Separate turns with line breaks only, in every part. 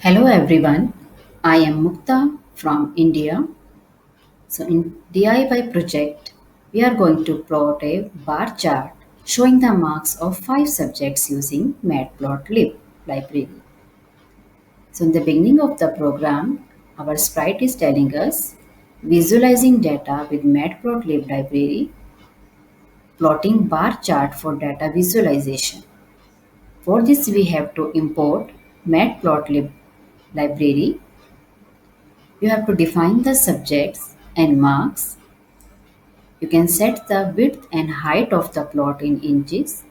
Hello everyone, I am Mukta from India. So in DIY project, we are going to plot a bar chart showing the marks of 5 subjects using Matplotlib library. So in the beginning of the program, our sprite is telling us visualizing data with Matplotlib library, plotting bar chart for data visualization. For this we have to import Matplotlib library. You have to define the subjects and marks. You can set the width and height of the plot in inches.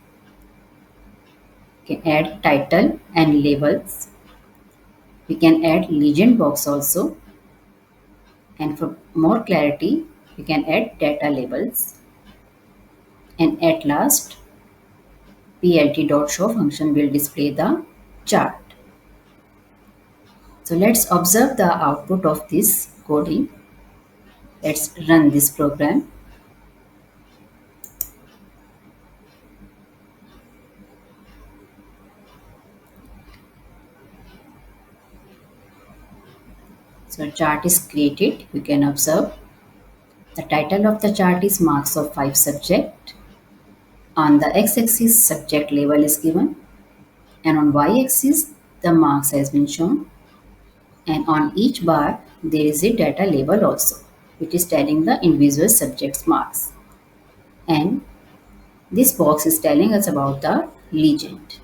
You can add title and labels. We can add legend box also. And for more clarity, you can add data labels. And at last, plt.show function will display the chart. So let's observe the output of this coding. Let's run this program. So chart is created. You can observe the title of the chart is marks of 5 subjects. On the x-axis, subject label is given, and on y-axis, the marks has been shown, and on each bar, there is a data label also, which is telling the individual subject's marks. And this box is telling us about the legend.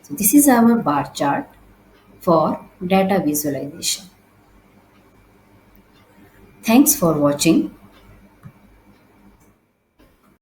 So this is our bar chart for data visualization. Thanks for watching.